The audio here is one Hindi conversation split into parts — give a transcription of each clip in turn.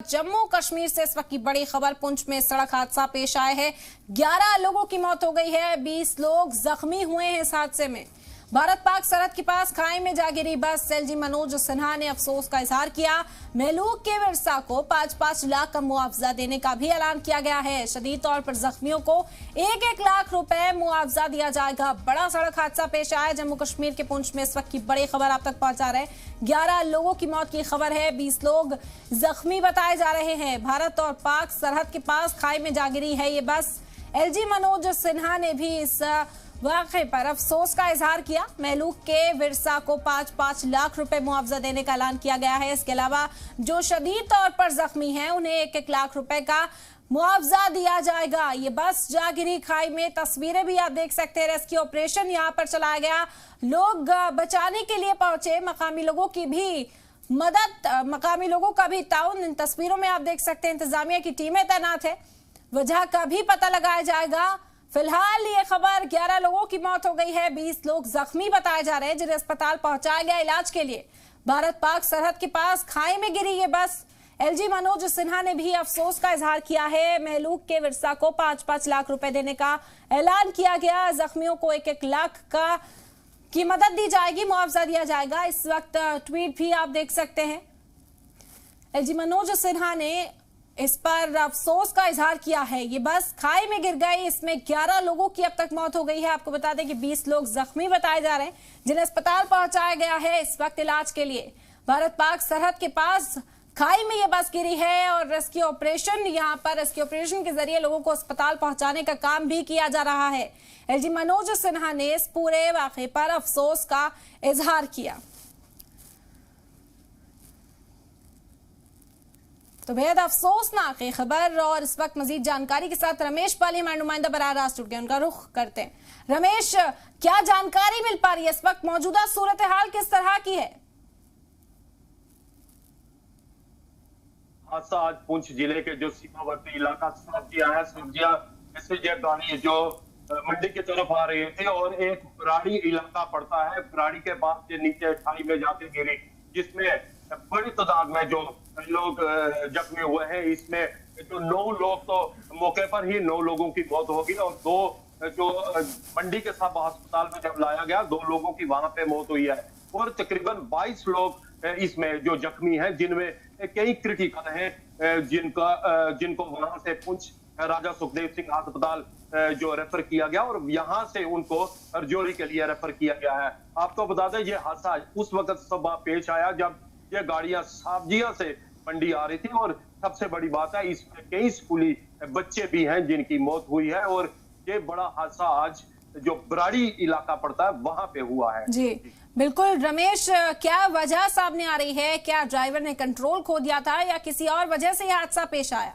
जम्मू कश्मीर से इस वक्त की बड़ी खबर। पुंछ में सड़क हादसा पेश आया है। 11 लोगों की मौत हो गई है, 20 लोग जख्मी हुए हैं इस हादसे में। भारत पाक सरहद के पास खाई में जा गिरी बस। एलजी मनोज सिन्हा ने अफसोस का इजहार किया। महलूक के विरसा को 5-5 लाख का मुआवजा देने का भी ऐलान किया गया है। शदीद तौर पर जख्मियों को 1-1 लाख रुपए मुआवजा दिया जाएगा। बड़ा सड़क हादसा पेश आया जम्मू कश्मीर के पुंछ में। इस वक्त की बड़ी खबर आप तक पहुंचा रहे। 11 लोगों की मौत की खबर है, 20 लोग जख्मी बताए जा रहे हैं। भारत और पाक सरहद के पास खाई में जा गिरी है ये बस। एलजी मनोज सिन्हा ने भी इस वाक़े पर अफसोस का इजहार किया। महलूक के विरसा को 5-5 लाख रुपए मुआवजा देने का ऐलान किया गया है। इसके अलावा जो शदीद तौर पर जख्मी हैं उन्हें 1-1 लाख रुपए का मुआवजा दिया जाएगा। ये बस जा गिरी खाई में। तस्वीरें भी आप देख सकते हैं। रेस्क्यू ऑपरेशन यहाँ पर चलाया गया, लोग बचाने के लिए पहुंचे। मकामी लोगों की भी मदद, मकामी लोगों का भी ताउन इन तस्वीरों में आप देख सकते हैं। इंतजामिया की टीमें तैनात है, वजह का भी पता लगाया जाएगा। फिलहाल ये खबर 11 लोगों की मौत हो गई है, 20 लोग जख्मी बताए जा रहे हैं जिन्हें अस्पताल पहुंचाया गया इलाज के लिए। भारत पाक सरहद के पास खाई में गिरी ये बस। एलजी मनोज सिन्हा ने भी अफसोस का इजहार किया है। महलूक के विरसा को 5-5 लाख रुपए देने का ऐलान किया गया। जख्मियों को 1-1 लाख की मदद दी जाएगी, मुआवजा दिया जाएगा। इस वक्त ट्वीट भी आप देख सकते हैं। एलजी मनोज सिन्हा ने इस पर अफसोस का इजहार किया है। ये बस खाई में गिर गई, इसमें 11 लोगों की अब तक मौत हो गई है। आपको बता दें कि 20 लोग जख्मी बताए जा रहे हैं जिन्हें अस्पताल पहुंचाया गया है इस वक्त इलाज के लिए। भारत पाक सरहद के पास खाई में ये बस गिरी है और रेस्क्यू ऑपरेशन, यहाँ पर रेस्क्यू ऑपरेशन के जरिए लोगों को अस्पताल पहुंचाने का काम भी किया जा रहा है। एलजी मनोज सिन्हा ने इस पूरे वाकये पर अफसोस का इजहार किया। तो बेहद अफसोसनाक है खबर। और इस वक्त मजीद जानकारी के साथ रमेश पाली हमारे नुमाइंदा बराह रास्त जुड़ गए, उनका रुख करते हैं। रमेश, क्या जानकारी मिल पा रही है इस वक्त? मौजूदा सूरत हाल किस तरह की है? हादसा आज पुंछ जिले के जो सीमावर्ती इलाका सब्जियां है, सब्जियां गाड़ी जो मंडी की तरफ आ रही थी और एक पराड़ी इलाका पड़ता है, पराड़ी के बाद से नीचे खाई में जाके गिरी, जिसमें बड़ी तादाद में जो लोग जख्मी हुए हैं। इसमें जो 9 लोग तो मौके पर ही 9 लोगों की मौत होगी और 2 जो मंडी के साथ अस्पताल में जब लाया गया 2 लोगों की वहां पे मौत हुई है और तकरीबन 22 लोग इसमें जो जख्मी हैं, जिनमें कई क्रिटिकल हैं, जिनको वहां से पुंछ राजा सुखदेव सिंह अस्पताल जो रेफर किया गया और यहाँ से उनको रजौरी के लिए रेफर किया गया है। आपको बता दें ये हादसा उस वक्त सुबह पेश आया जब ये गाड़ियां सब्जियां से मंडी आ रही थी और सबसे बड़ी बात है इसमें कई स्कूली बच्चे भी हैं जिनकी मौत हुई है और ये बड़ा हादसा आज जो बराड़ी इलाका पड़ता है वहां पे हुआ है। जी बिल्कुल रमेश, क्या वजह सामने आ रही है? क्या ड्राइवर ने कंट्रोल खो दिया था या किसी और वजह से यह हादसा पेश आया?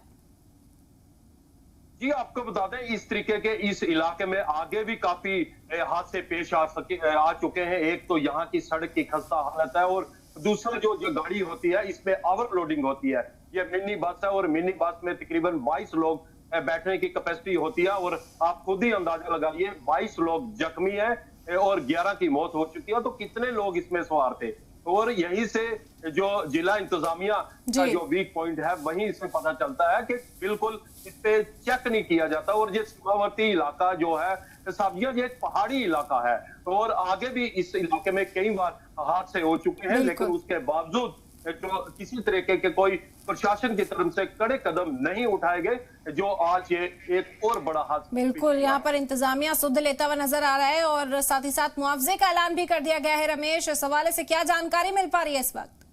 जी आपको बता दें इस तरीके के इस इलाके में आगे भी काफी हादसे पेश आ चुके हैं। एक तो यहाँ की सड़क की खस्ता हालत है और दूसरा जो गाड़ी होती है इसमें ओवरलोडिंग होती है। ये मिनी बस है और मिनी बस में तकरीबन 22 लोग बैठने की कैपेसिटी होती है और आप खुद ही अंदाजा लगाइए 22 लोग जख्मी हैं और 11 की मौत हो चुकी है, तो कितने लोग इसमें सवार थे। और यहीं से जो जिला इंतजामिया का जो वीक पॉइंट है वहीं से पता चलता है कि बिल्कुल इस पे चेक नहीं किया जाता और ये सीमावर्ती इलाका जो है सब्जियां ये एक पहाड़ी इलाका है और आगे भी इस इलाके में कई बार हादसे हो चुके हैं, लेकिन उसके बावजूद जो किसी तरीके के कोई प्रशासन की तरफ से कड़े कदम नहीं उठाए गए, जो आज ये एक और बड़ा हादसा। बिल्कुल यहाँ पर इंतजामिया सुध लेता हुआ नजर आ रहा है और साथ ही साथ मुआवजे का ऐलान भी कर दिया गया है। रमेश, इस हवाले से क्या जानकारी मिल पा रही है इस वक्त?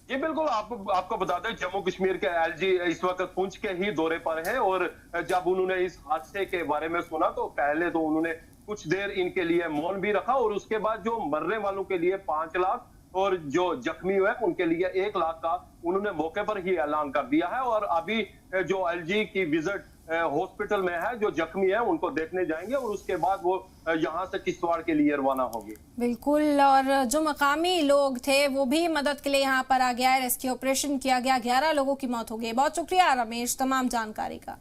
जी बिल्कुल, आपको बता दें जम्मू कश्मीर के एलजी इस वक्त पुंछ के ही दौरे पर हैं और जब उन्होंने इस हादसे के बारे में सुना तो पहले तो उन्होंने कुछ देर इनके लिए मौन भी रखा और उसके बाद जो मरने वालों के लिए 5 लाख और जो जख्मी हुए उनके लिए 1 लाख का उन्होंने मौके पर ही ऐलान कर दिया है। और अभी जो एलजी की विजिट हॉस्पिटल में है, जो जख्मी है उनको देखने जाएंगे और उसके बाद वो यहाँ से किश्तवाड़ के लिए रवाना होगी। बिल्कुल, और जो मकामी लोग थे वो भी मदद के लिए यहाँ पर आ गया है। रेस्क्यू ऑपरेशन किया गया, 11 लोगों की मौत हो गई। बहुत शुक्रिया रमेश तमाम जानकारी का।